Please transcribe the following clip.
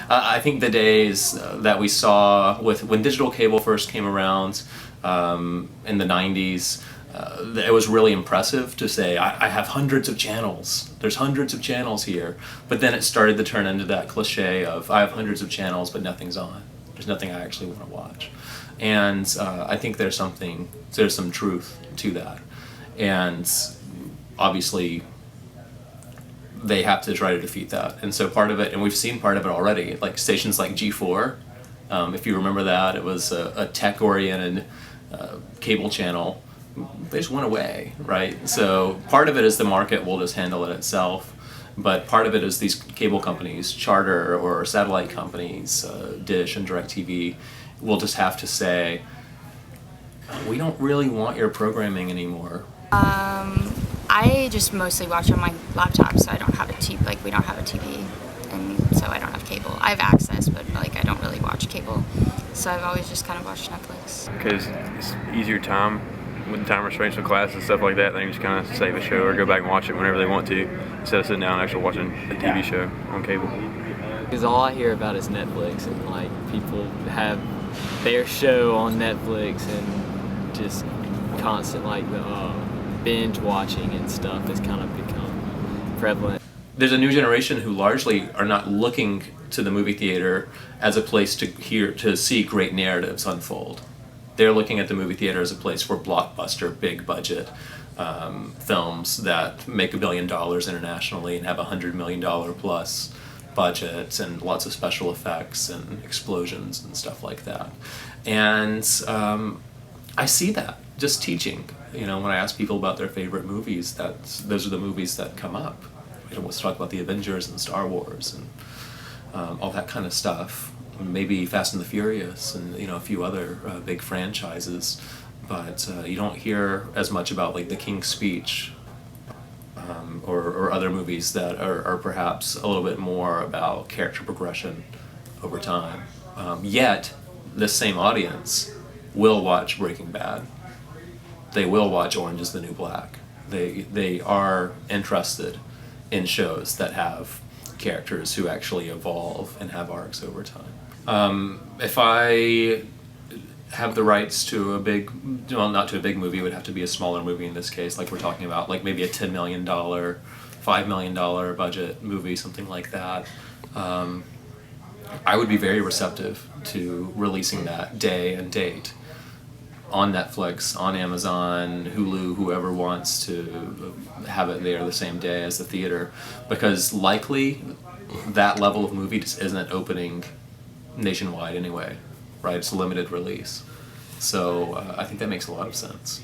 I think the days that we saw when digital cable first came around in the 90s, it was really impressive to say, I have hundreds of channels. There's hundreds of channels here. But then it started to turn into that cliche of, I have hundreds of channels, but nothing's on. There's nothing I actually want to watch. And I think there's some truth to that. And obviously, they have to try to defeat that. And so part of it, and we've seen part of it already, like stations like G4, if you remember that, it was a tech-oriented cable channel. They just went away, right? So part of it is the market will just handle it itself, but part of it is these cable companies, Charter or satellite companies, Dish and DirecTV, will just have to say, we don't really want your programming anymore. I just mostly watch on my laptop, so I don't have a TV, we don't have a TV, and so I don't have cable. I have access, but I don't really watch cable, so I've always just kind of watched Netflix. Because it's easier time with time restraints with class and stuff like that. They can just kind of save a show or go back and watch it whenever they want to, instead of sitting down and actually watching a TV show on cable. Because all I hear about is Netflix, and people have their show on Netflix, and just constant the binge watching and stuff has kind of become prevalent. There's a new generation who largely are not looking to the movie theater as a place to see great narratives unfold. They're looking at the movie theater as a place for blockbuster, big budget films that make $1 billion internationally and have $100 million plus budgets and lots of special effects and explosions and stuff like that. And I see that just teaching. When I ask people about their favorite movies, those are the movies that come up. Let's talk about the Avengers and Star Wars and all that kind of stuff. Maybe Fast and the Furious and a few other big franchises, but you don't hear as much about The King's Speech or other movies that are perhaps a little bit more about character progression over time. Yet, this same audience will watch Breaking Bad. They will watch Orange is the New Black. They are interested in shows that have characters who actually evolve and have arcs over time. If I have the rights to not to a big movie, it would have to be a smaller movie in this case, like we're talking about, maybe a $10 million, $5 million budget movie, something like that. I would be very receptive to releasing that day and date on Netflix, on Amazon, Hulu, whoever wants to have it there the same day as the theater, because likely that level of movie just isn't opening nationwide anyway, right? It's a limited release. So I think that makes a lot of sense.